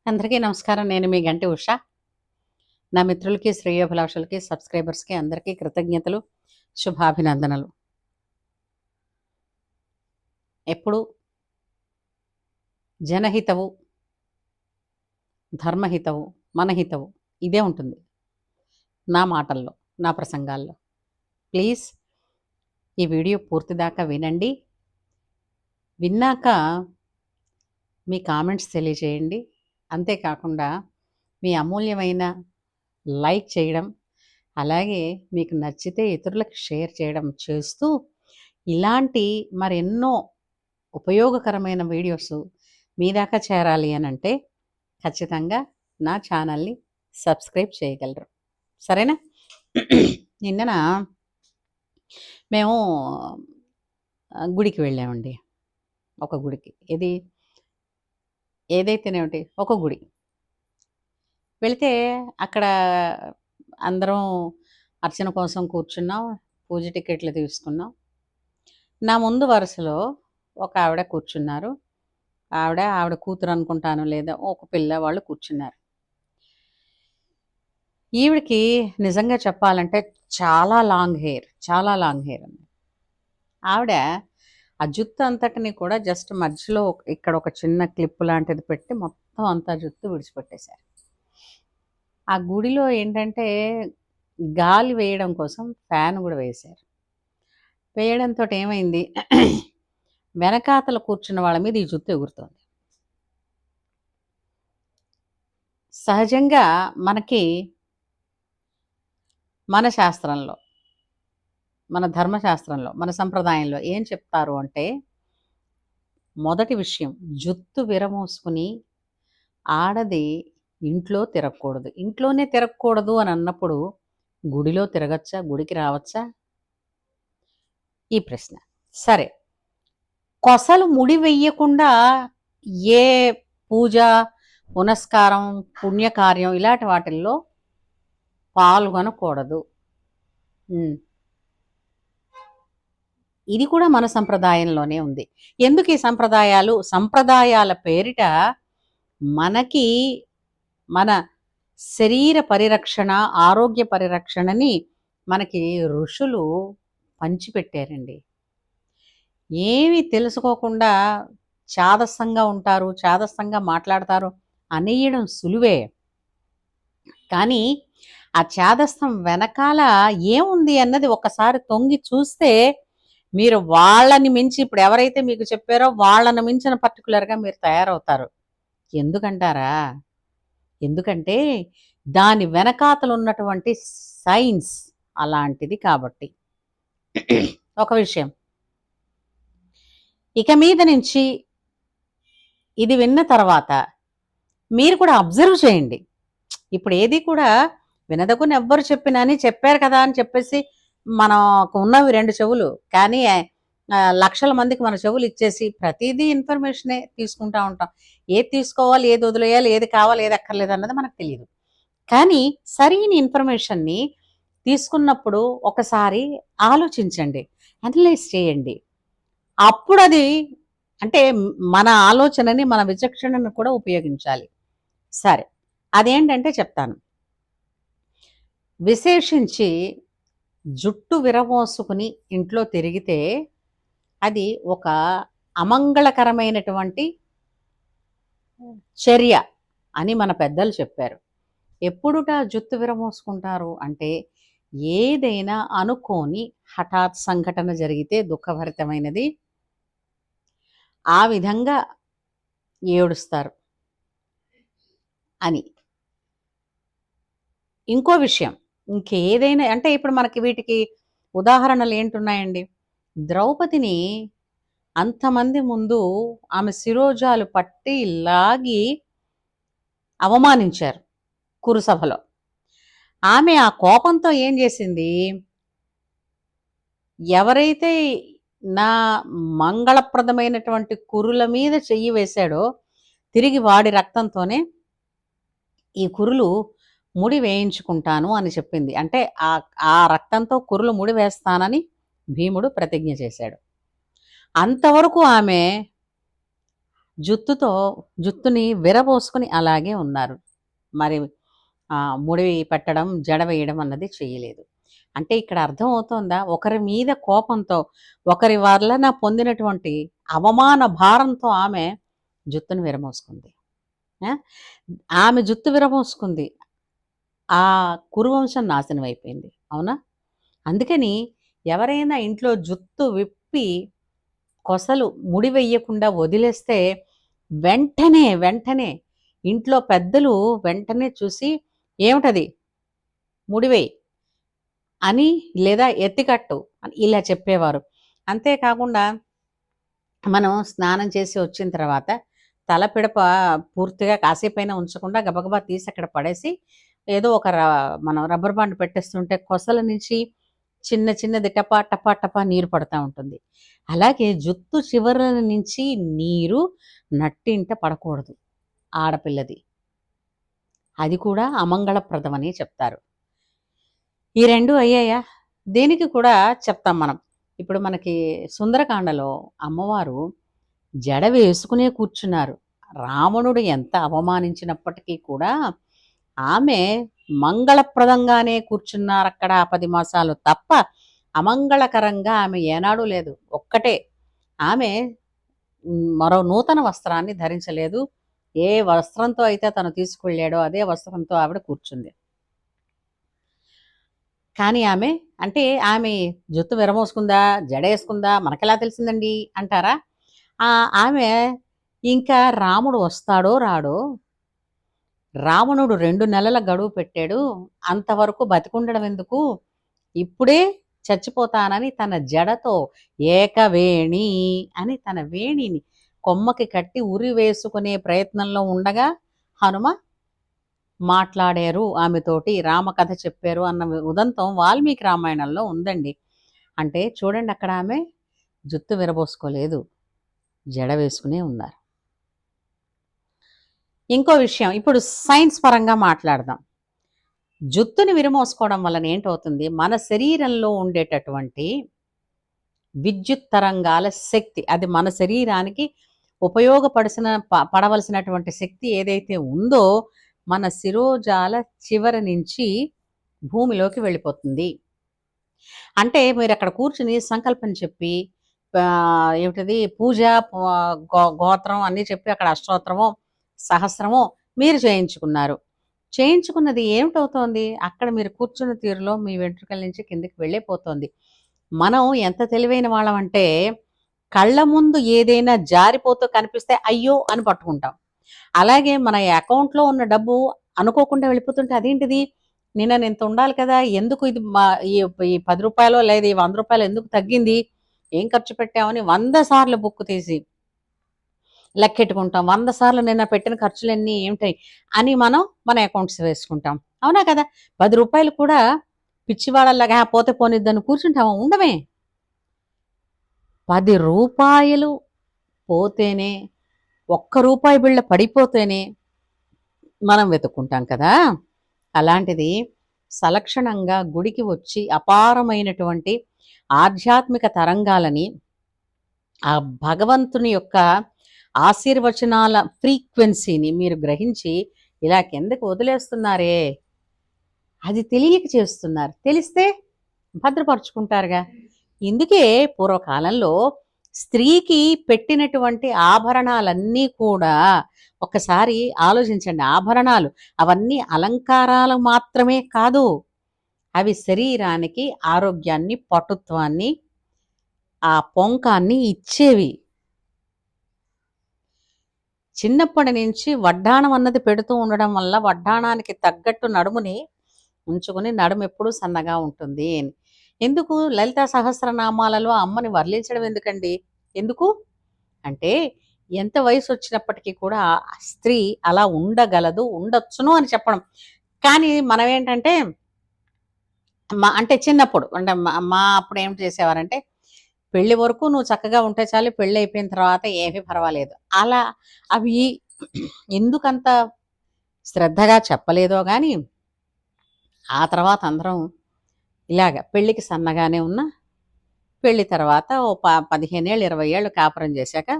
అందరికీ నమస్కారం. నేను మీ గంటి ఉష. నా మిత్రులకి, శ్రేయోభిలాషులకి, సబ్స్క్రైబర్స్‌కి అందరికీ కృతజ్ఞతలు, శుభాభినందనలు. ఎప్పుడు జనహితవు, ధర్మహితవు, మనహితవు ఇదే ఉంటుంది నా మాటల్లో, నా ప్రసంగాల్లో. ప్లీజ్ ఈ వీడియో పూర్తిదాకా వినండి. విన్నాక మీ కామెంట్స్ తెలియజేయండి. అంతేకాకుండా మీ అమూల్యమైన లైక్ చేయడం, అలాగే మీకు నచ్చితే ఇతరులకు షేర్ చేయడం చేస్తూ ఇలాంటి మరెన్నో ఉపయోగకరమైన వీడియోస్ మీ దాకా చేరాలి అని అంటే ఖచ్చితంగా నా ఛానల్ని సబ్స్క్రైబ్ చేయగలరు. సరేనా? నిన్నన మేము గుడికి వెళ్ళామండి. ఒక గుడికి. ఏదైతేనేమిటి ఒక గుడి. వెళితే అక్కడ అందరం అర్చన కోసం కూర్చున్నాం. పూజ టికెట్లు తీసుకున్నాం. నా ముందు వరుసలో ఒక ఆవిడ కూర్చున్నారు. ఆవిడ కూతురు అనుకుంటాను, లేదా ఒక పిల్లవాళ్ళు కూర్చున్నారు. ఈవిడికి నిజంగా చెప్పాలంటే చాలా లాంగ్ హెయిర్ ఉంది. ఆవిడ ఆ జుత్తు అంతటిని కూడా జస్ట్ మధ్యలో ఇక్కడ ఒక చిన్న క్లిప్ లాంటిది పెట్టి మొత్తం అంతా జుత్తు విడిచిపెట్టేశారు. ఆ గుడిలో ఏంటంటే గాలి వేయడం కోసం ఫ్యాన్ కూడా వేశారు. వేయడంతో ఏమైంది, వెనకాతల కూర్చున్న వాళ్ళ మీద ఈ జుత్తు ఎగురుతోంది. సహజంగా మనకి మన శాస్త్రంలో, మన ధర్మశాస్త్రంలో, మన సంప్రదాయంలో ఏం చెప్తారు అంటే, మొదటి విషయం, జుత్తు విరమోసుకుని ఆడది ఇంట్లో తిరగకూడదు. ఇంట్లోనే తిరగకూడదు అని అన్నప్పుడు గుడిలో తిరగచ్చా? గుడికి రావచ్చా? ఈ ప్రశ్న. సరే, కొసలు ముడి వెయ్యకుండా ఏ పూజ, పునస్కారం, పుణ్యకార్యం ఇలాంటి వాటిల్లో పాల్గొనకూడదు. ఇది కూడా మన సంప్రదాయంలోనే ఉంది. ఎందుకు ఈ సంప్రదాయాల పేరిట మనకి మన శరీర పరిరక్షణ, ఆరోగ్య పరిరక్షణని మనకి ఋషులు పంచిపెట్టారండి. ఏమి తెలుసుకోకుండా చాదస్తంగా ఉంటారు, చాదస్తంగా మాట్లాడతారు అనేయడం సులువే. కానీ ఆ చాదస్తం వెనకాల ఏముంది అన్నది ఒకసారి తొంగి చూస్తే మీరు వాళ్ళని మించి, ఇప్పుడు ఎవరైతే మీకు చెప్పారో వాళ్ళని మించిన పర్టికులర్గా మీరు తయారవుతారు. ఎందుకంటారా? ఎందుకంటే దాని వెనకాతలు ఉన్నటువంటి సైన్స్ అలాంటిది కాబట్టి. ఒక విషయం, ఇక మీద నుంచి ఇది విన్న తర్వాత మీరు కూడా అబ్జర్వ్ చేయండి. ఇప్పుడు ఏది కూడా వినదగుని ఎవ్వరు చెప్పినా అని చెప్పారు కదా అని చెప్పేసి మనకు ఉన్నవి 2 చెవులు, కానీ లక్షల మందికి మన చెవులు ఇచ్చేసి ప్రతిదీ ఇన్ఫర్మేషనే తీసుకుంటా ఉంటాం. ఏది తీసుకోవాలి, ఏది వదిలేయాలి, ఏది కావాలి, ఏది అక్కర్లేదు అన్నది మనకు తెలియదు. కానీ సరైన ఇన్ఫర్మేషన్ని తీసుకున్నప్పుడు ఒకసారి ఆలోచించండి, అనలైజ్ చేయండి. అప్పుడు అది అంటే మన ఆలోచనని, మన విచక్షణను కూడా ఉపయోగించాలి. సరే, అదేంటంటే చెప్తాను. విశేషించి జుట్టు విరమోసుకుని ఇంట్లో తిరిగితే అది ఒక అమంగళకరమైనటువంటి చర్య అని మన పెద్దలు చెప్పారు. ఎప్పుడుట జుట్టు విరమోసుకుంటారు అంటే, ఏదైనా అనుకోని హఠాత్ సంఘటన జరిగితే దుఃఖభరితమైనది, ఆ విధంగా ఏడుస్తారు అని. ఇంకో విషయం, ఇంకేదైనా అంటే ఇప్పుడు మనకి వీటికి ఉదాహరణలు ఏంటున్నాయండి? ద్రౌపదిని అంతమంది ముందు ఆమె శిరోజాలు పట్టి లాగి అవమానించారు కురుసభలో. ఆమె ఆ కోపంతో ఏం చేసింది, ఎవరైతే నా మంగళప్రదమైనటువంటి కురుల మీద చెయ్యి వేశాడో తిరిగి వాడి రక్తంతోనే ఈ కురులు ముడి వేయించుకుంటాను అని చెప్పింది. అంటే ఆ రక్తంతో కురులు ముడి వేస్తానని భీముడు ప్రతిజ్ఞ చేశాడు. అంతవరకు ఆమె జుత్తుని విరబోసుకొని అలాగే ఉన్నారు. మరి ముడి పెట్టడం, జడ వేయడం అన్నది చేయలేదు. అంటే ఇక్కడ అర్థమవుతోందా? ఒకరి మీద కోపంతో, ఒకరి వలన పొందినటువంటి అవమాన భారంతో ఆమె జుత్తుని విరబోసుకుంది. ఆ! ఆమె జుత్తు విరబోసుకుంది. ఆ కురువంశం నాశనం అయిపోయింది. అవునా? అందుకని ఎవరైనా ఇంట్లో జుత్తు విప్పి కొసలు ముడి వెయ్యకుండా వదిలేస్తే వెంటనే ఇంట్లో పెద్దలు వెంటనే చూసి ఏమిటది ముడివేయి అని లేదా ఎత్తికట్టు అని ఇలా చెప్పేవారు. అంతేకాకుండా మనం స్నానం చేసి వచ్చిన తర్వాత తలపిడప పూర్తిగా కాసేపైనా ఉంచకుండా గబగబా తీసి అక్కడ పడేసి ఏదో ఒక మనం రబ్బర్ బాండ్ పెట్టేస్తుంటే కొసల నుంచి చిన్నది టపా టపా టపా నీరు పడతా ఉంటుంది. అలాగే జుత్తు చివరల నుంచి నీరు నట్టింట పడకూడదు ఆడపిల్లది. అది కూడా అమంగళప్రదమని చెప్తారు. ఈ 2 అయ్యాయా? దేనికి కూడా చెప్తాం మనం. ఇప్పుడు మనకి సుందరకాండలో అమ్మవారు జడ వేసుకునే కూర్చున్నారు. రావణుడు ఎంత అవమానించినప్పటికీ కూడా ఆమె మంగళప్రదంగానే కూర్చున్నారక్కడ 10 మాసాలు తప్ప అమంగళకరంగా ఆమె ఏనాడూ లేదు. ఒక్కటే ఆమె మరో నూతన వస్త్రాన్ని ధరించలేదు. ఏ వస్త్రంతో అయితే తను తీసుకెళ్ళాడో అదే వస్త్రంతో ఆవిడ కూర్చుంది. కానీ ఆమె జుత్తు విరమోసుకుందా, జడేసుకుందా మనకెలా తెలిసిందండి అంటారా? ఆమె ఇంకా రాముడు వస్తాడో రాడో, రావణుడు 2 నెలల గడువు పెట్టాడు, అంతవరకు బతికుండడం ఎందుకు, ఇప్పుడే చచ్చిపోతానని తన జడతో ఏకవేణి అని తన వేణిని కొమ్మకి కట్టి ఉరి వేసుకునే ప్రయత్నంలో ఉండగా హనుమ మాట్లాడారు ఆమెతోటి, రామకథ చెప్పారు అన్న ఉదంతం వాల్మీకి రామాయణంలో ఉందండి. అంటే చూడండి అక్కడ ఆమె జుత్తు విరబోసుకోలేదు, జడ వేసుకునే ఉన్నారు. ఇంకో విషయం ఇప్పుడు సైన్స్ పరంగా మాట్లాడదాం. జుత్తుని విరమోసుకోవడం వలన ఏంటవుతుంది, మన శరీరంలో ఉండేటటువంటి విద్యుత్ తరంగాల శక్తి, అది మన శరీరానికి పడవలసినటువంటి శక్తి ఏదైతే ఉందో మన శిరోజాల చివరి నుంచి భూమిలోకి వెళ్ళిపోతుంది. అంటే మీరు అక్కడ కూర్చుని సంకల్పం చెప్పి ఏమిటది పూజ, గోత్రం అన్నీ చెప్పి అక్కడ అష్టోత్తరమో సహస్రమో మీరు చేయించుకున్నారు. చేయించుకున్నది ఏమిటవుతోంది, అక్కడ మీరు కూర్చున్న తీరులో మీ వెంట్రుకల నుంచి కిందకి వెళ్ళిపోతుంది. మనం ఎంత తెలివైన వాళ్ళం అంటే కళ్ళ ముందు ఏదైనా జారిపోతూ కనిపిస్తే అయ్యో అని పట్టుకుంటాం. అలాగే మన అకౌంట్లో ఉన్న డబ్బు అనుకోకుండా వెళ్ళిపోతుంటే అదేంటిది, నిన్న ఇంత ఉండాలి కదా, ఎందుకు ఇది ఈ 10 రూపాయలో లేదా ఈ 100 రూపాయలు ఎందుకు తగ్గింది, ఏం ఖర్చు పెట్టామని 100 సార్లు బుక్ తీసి లెక్కెట్టుకుంటాం. 100 సార్లు నిన్న పెట్టిన ఖర్చులన్నీ ఏమిటాయి అని మనం మన అకౌంట్స్ వేసుకుంటాం. అవునా కదా? 10 రూపాయలు కూడా పిచ్చివాళ్ళలాగా పోతే పోనిద్దని కూర్చుంటామా? ఉండమే. 10 రూపాయలు పోతేనే, ₹1 బిళ్ళ పడిపోతేనే మనం వెతుక్కుంటాం కదా. అలాంటిది సలక్షణంగా గుడికి వచ్చి అపారమైనటువంటి ఆధ్యాత్మిక తరంగాలని, ఆ భగవంతుని యొక్క ఆశీర్వచనాల ఫ్రీక్వెన్సీని మీరు గ్రహించి ఇలా కిందకి వదిలేస్తున్నారే, అది తెలియక చేస్తున్నారు. తెలిస్తే భద్రపరుచుకుంటారుగా. ఇందుకే పూర్వకాలంలో స్త్రీకి పెట్టినటువంటి ఆభరణాలన్నీ కూడా ఒకసారి ఆలోచించండి. ఆభరణాలు అవన్నీ అలంకారాలు మాత్రమే కాదు, అవి శరీరానికి ఆరోగ్యాన్ని, పటుత్వాన్ని, ఆ పొంకాన్ని ఇచ్చేవి. చిన్నప్పటి నుంచి వడ్డాణం అన్నది పెడుతూ ఉండడం వల్ల వడ్డాణానికి తగ్గట్టు నడుముని ఉంచుకుని నడుము ఎప్పుడూ సన్నగా ఉంటుంది అని. ఎందుకు లలితా సహస్రనామాలలో అమ్మని వర్ణించడం ఎందుకండి? ఎందుకు అంటే ఎంత వయసు వచ్చినప్పటికీ కూడా స్త్రీ అలా ఉండగలదు, ఉండొచ్చును అని చెప్పడం. కానీ మనం ఏంటంటే అంటే చిన్నప్పుడు అంటే మా అప్పుడు ఏం చేసేవారంటే, పెళ్లి వరకు నువ్వు చక్కగా ఉంటే చాలు, పెళ్ళి అయిపోయిన తర్వాత ఏమీ పర్వాలేదు అలా. అవి ఎందుకంత శ్రద్ధగా చెప్పలేదో కానీ ఆ తర్వాత అందరం ఇలాగ పెళ్ళికి సన్నగానే ఉన్నా, పెళ్లి తర్వాత ఓ 15 ఏళ్ళు 20 ఏళ్ళు కాపురం చేశాక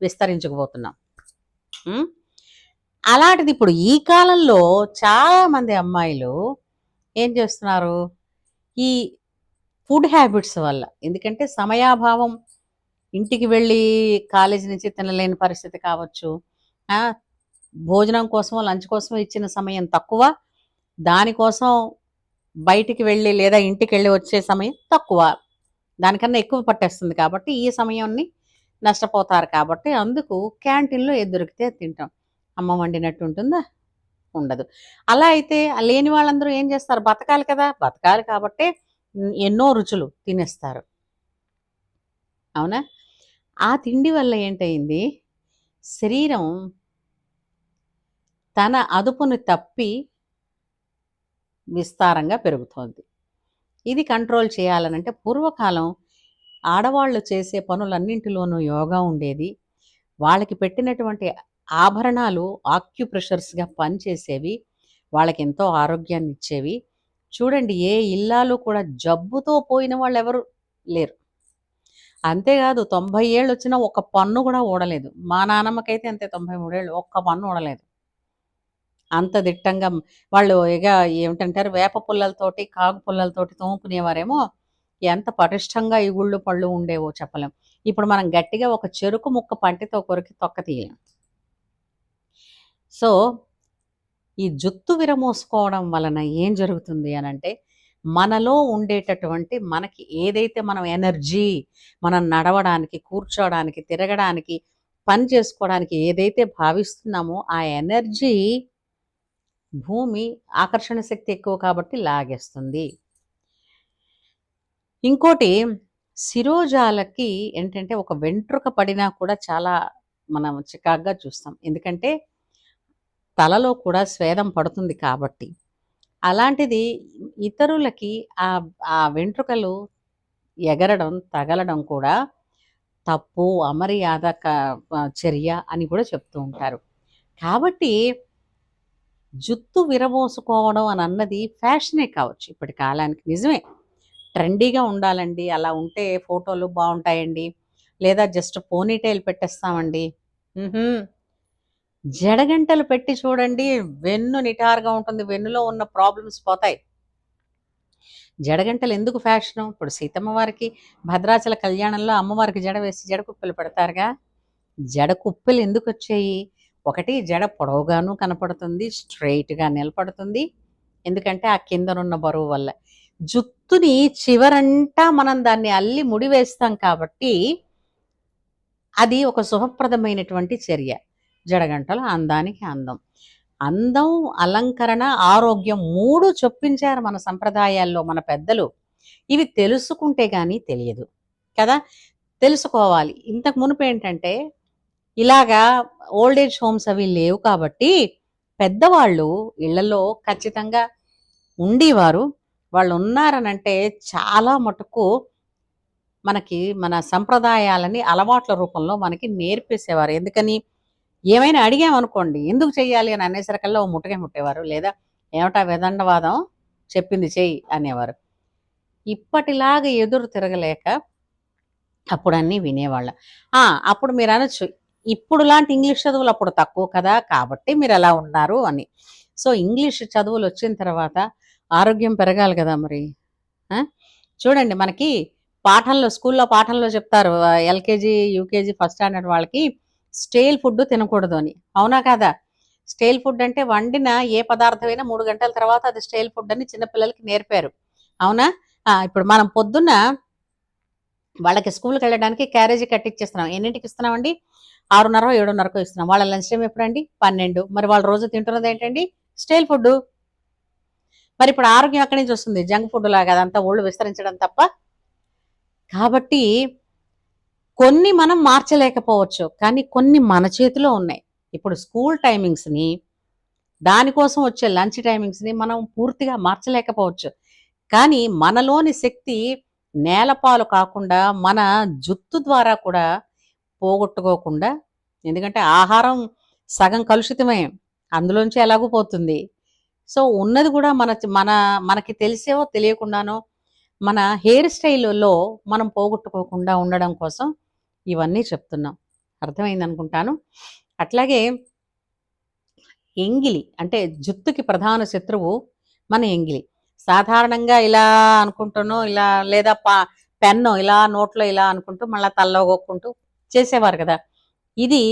విస్తరించుకుపోతున్నాం. ఉమ్. అలాంటిది ఇప్పుడు ఈ కాలంలో చాలా మంది అమ్మాయిలు ఏం చేస్తున్నారు, ఈ ఫుడ్ హ్యాబిట్స్ వల్ల, ఎందుకంటే సమయాభావం, ఇంటికి వెళ్ళి కాలేజీ నుంచి తినలేని పరిస్థితి కావచ్చు, ఆ, భోజనం కోసం లంచ్ కోసం ఇచ్చిన సమయం తక్కువ, దానికోసం బయటికి వెళ్ళి లేదా ఇంటికి వెళ్ళి వచ్చే సమయం తక్కువ, దానికన్నా ఎక్కువ పట్టేస్తుంది కాబట్టి ఈ సమయాన్ని నష్టపోతారు. కాబట్టి అందుకు క్యాంటీన్లో ఏది దొరికితే అది తింటాం. అమ్మ వండినట్టు ఉంటుందా? ఉండదు. అలా అయితే లేని వాళ్ళందరూ ఏం చేస్తారు, బతకాలి కదా, బతకాలి కాబట్టి ఎన్నో రుచులు తినేస్తారు. అవునా? ఆ తిండి వల్ల ఏంటయింది, శరీరం తన అదుపుని తప్పి విస్తారంగా పెరుగుతోంది. ఇది కంట్రోల్ చేయాలనంటే పూర్వకాలం ఆడవాళ్ళు చేసే పనులన్నింటిలోనూ యోగా ఉండేది. వాళ్ళకి పెట్టినటువంటి ఆభరణాలు ఆక్యుప్రెషర్స్‌గా పనిచేసేవి. వాళ్ళకెంతో ఆరోగ్యాన్ని ఇచ్చేవి. చూడండి, ఏ ఇల్లాలు కూడా జబ్బుతో పోయిన వాళ్ళెవరు లేరు. అంతేకాదు 90 ఏళ్ళొచ్చినా ఒక్క పన్ను కూడా ఊడలేదు. మా నానమ్మకైతే అంతే, 93 ఏళ్ళు, ఒక్క పన్ను ఊడలేదు. అంత దిట్టంగా వాళ్ళు ఇగ ఏమిటంటారు, వేప పుల్లలతోటి, కాగు పుల్లలతోటి తోముకునేవారేమో. ఎంత పటిష్టంగా ఇగుళ్ళు, పళ్ళు ఉండేవో చెప్పలేం. ఇప్పుడు మనం గట్టిగా ఒక చెరుకు ముక్క పంటితో కొరికి తొక్క తీయలేం. సో, ఈ జుత్తు విరమోసుకోవడం వలన ఏం జరుగుతుంది అనంటే, మనలో ఉండేటటువంటి మనకి ఏదైతే మనం ఎనర్జీ, మనం నడవడానికి, కూర్చోడానికి, తిరగడానికి, పని చేసుకోవడానికి ఏదైతే భావిస్తున్నామో ఆ ఎనర్జీ భూమి ఆకర్షణ శక్తి ఎక్కువ కాబట్టి లాగేస్తుంది. ఇంకోటి, శిరోజాలకి ఏంటంటే ఒక వెంట్రుక పడినా కూడా చాలా మనం చికాగ్గా చూస్తాం. ఎందుకంటే తలలో కూడా స్వేదం పడుతుంది కాబట్టి. అలాంటిది ఇతరులకి ఆ ఆ వెంట్రుకలు ఎగరడం, తగలడం కూడా తప్పు, అమర్యాద చర్య అని కూడా చెప్తూ ఉంటారు. కాబట్టి జుత్తు విరబోసుకోవడం అని అన్నది ఫ్యాషనే కావచ్చు ఇప్పటి కాలానికి, నిజమే. ట్రెండీగా ఉండాలండి, అలా ఉంటే ఫోటోలు బాగుంటాయండి, లేదా జస్ట్ పోనీటైల్ పెట్టేస్తామండి. జడగంటలు పెట్టి చూడండి, వెన్ను నిటారుగా ఉంటుంది, వెన్నులో ఉన్న ప్రాబ్లమ్స్ పోతాయి. జడగంటలు ఎందుకు ఫ్యాషను? ఇప్పుడు సీతమ్మ వారికి భద్రాచల కళ్యాణంలో అమ్మవారికి జడ వేసి జడ కుప్పెలు పెడతారుగా. జడ కుప్పెలు ఎందుకు వచ్చాయి? ఒకటి, జడ పొడవుగాను కనపడుతుంది, స్ట్రైట్‌గా నిలబడుతుంది. ఎందుకంటే ఆ కిందనున్న బరువు వల్ల. జుత్తుని చివరంటా మనం దాన్ని అల్లి ముడి వేస్తాం కాబట్టి అది ఒక శుభప్రదమైనటువంటి చర్య. జడగంటలు అందానికి అందం. అందం, అలంకరణ, ఆరోగ్యం 3 చొప్పించారు మన సంప్రదాయాల్లో మన పెద్దలు. ఇవి తెలుసుకుంటే గానీ తెలియదు కదా! తెలుసుకోవాలి. ఇంతకు మునుపేంటంటే ఇలాగా ఓల్డ్ ఏజ్ హోమ్స్ అవి లేవు కాబట్టి పెద్దవాళ్ళు ఇళ్లలో ఖచ్చితంగా ఉండేవారు. వాళ్ళున్నారనంటే చాలా మటుకు మనకి మన సంప్రదాయాలని అలవాట్ల రూపంలో మనకి నేర్పేసేవారు. ఎందుకని? ఏమైనా అడిగామనుకోండి, ఎందుకు చెయ్యాలి అని అనేసరికల్లా ఓ ముట్టగే ముట్టేవారు. లేదా ఏమిటా విదండవాదం, చెప్పింది చెయ్యి అనేవారు. ఇప్పటిలాగా ఎదురు తిరగలేక అప్పుడన్నీ వినేవాళ్ళం. అప్పుడు మీరనొచ్చు, ఇప్పుడులాంటి ఇంగ్లీష్ చదువులు అప్పుడు తక్కువ కదా! కాబట్టి మీరలా ఉన్నారు అని. సో, ఇంగ్లీష్ చదువులొచ్చిన తర్వాత ఆరోగ్యం పెరగాలి గదా మరి. ఆ! చూడండి, మనకి స్కూల్లో పాఠంలో చెప్తారు. ఎల్‌కేజీ, యూకేజీ, ఫస్ట్ స్టాండర్డ్ వాళ్ళకి స్టేల్ ఫుడ్ తినకూడదు అని. అవునా కాదా? స్టేల్ ఫుడ్ అంటే వండిన ఏ పదార్థమైనా 3 గంటల తర్వాత అది స్టేల్ ఫుడ్ అని చిన్న పిల్లలకి నేర్పారు. అవునా? ఇప్పుడు మనం పొద్దున్న వాళ్ళకి స్కూల్‌కెళ్ళడానికి క్యారేజీ కట్టిచ్చేస్తున్నాం. ఎన్నింటికి ఇస్తున్నామండి? 6:30, 7:30కో ఇస్తున్నాం. వాళ్ళ లంచ్ టైమ్ ఎప్పుడండి? 12. మరి వాళ్ళు రోజు తింటున్నదేంటండి? Stale food. మరిప్పుడు ఆరోగ్యం ఎక్కడి నుంచొస్తుంది? జంక్ ఫుడ్ లాగా అదంతా ఒళ్ళు విస్తరించడం తప్ప. కాబట్టి కొన్ని మనం మార్చలేకపోవచ్చు. కానీ కొన్ని మన చేతిలో ఉన్నాయి. ఇప్పుడు స్కూల్ టైమింగ్స్‌ని, దానికోసం వచ్చే లంచ్ టైమింగ్స్‌ని మనం పూర్తిగా మార్చలేకపోవచ్చు. కానీ మనలోని శక్తి నేలపాలు కాకుండా మన జుత్తు ద్వారా కూడా పోగొట్టుకోకుండా, ఎందుకంటే ఆహారం సగం కలుషితమే. అందులోంచి ఎలాగూ పోతుంది. సో, ఉన్నది కూడా మన మనకి తెలిసో తెలియకుండానో మన హెయిర్ స్టైల్‌లో మనం పోగొట్టుకోకుండా ఉండడం కోసం ఇవన్నీ చెప్తున్నాం. అర్థమైందనుకుంటాను. అట్లాగే ఎంగిలి అంటే జుత్తుకి ప్రధాన శత్రువు మన ఎంగిలి. సాధారణంగా ఇలా అనుకుంటూనో ఇలా లేదా పెన్నో ఇలా నోట్లో ఇలా అనుకుంటూ మళ్ళా తలలో గొక్కుంటూ చేసేవారు కదా! ఇది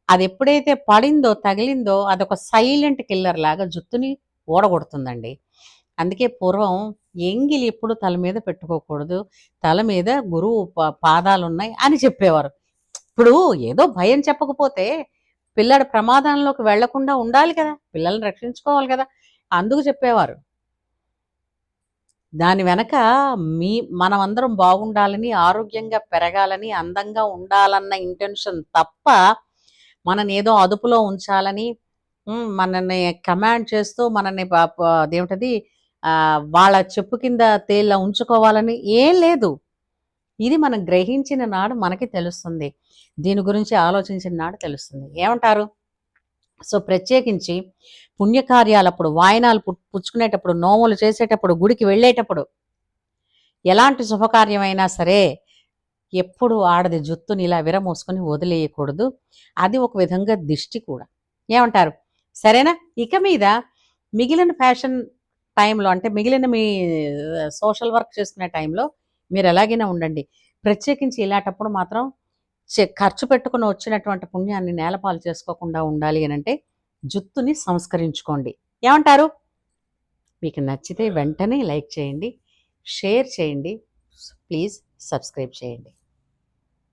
అదెప్పుడైతే పడిందో, తగిలిందో అదొక సైలెంట్ కిల్లర్ లాగా జుత్తుని ఊడగొడుతుందండి. అందుకే పూర్వం ఎంగిలి ఎప్పుడు తల మీద పెట్టుకోకూడదు. తల మీద గురువు పాదాలున్నాయి అని చెప్పేవారు. ఇప్పుడు ఏదో భయం చెప్పకపోతే పిల్లాడు ప్రమాదంలోకి వెళ్లకుండా ఉండాలి కదా! పిల్లల్ని రక్షించుకోవాలి కదా! అందుకు చెప్పేవారు. దాని వెనక మనమందరం బాగుండాలని, ఆరోగ్యంగా పెరగాలని, అందంగా ఉండాలన్న ఇంటెన్షన్ తప్ప, మననేదో అదుపులో ఉంచాలని, మనల్ని కమాండ్ చేస్తూ మనల్ని అదేమిటది వాళ్ళ చెప్పు కింద తేల్లా ఉంచుకోవాలని ఏం లేదు. ఇది మనం గ్రహించిన నాడు మనకి తెలుస్తుంది. దీని గురించి ఆలోచించిన నాడు తెలుస్తుంది. ఏమంటారు? సో, ప్రత్యేకించి పుణ్యకార్యాలప్పుడు, వాయనాలు పుచ్చుకునేటప్పుడు, నోములు చేసేటప్పుడు, గుడికి వెళ్ళేటప్పుడు, ఎలాంటి శుభకార్యమైనా సరే, ఎప్పుడు ఆడది జుత్తుని ఇలా విరమోసుకొని వదిలేయకూడదు. అది ఒక విధంగా దిష్టి కూడా. ఏమంటారు? సరేనా? ఇక మీద మిగిలిన ఫ్యాషన్ టైంలో అంటే మిగిలిన మీ సోషల్ వర్క్ చేసుకునే టైంలో మీరు ఎలాగైనా ఉండండి. ప్రత్యేకించి ఇలాంటప్పుడు మాత్రం ఖర్చు పెట్టుకొని వచ్చినటువంటి పుణ్యాన్ని నేలపాలు చేసుకోకుండా ఉండాలి అనంటే జుత్తుని సంస్కరించుకోండి. ఏమంటారు? మీకు నచ్చితే వెంటనే లైక్ చేయండి, షేర్ చేయండి, ప్లీజ్ సబ్స్క్రైబ్ చేయండి.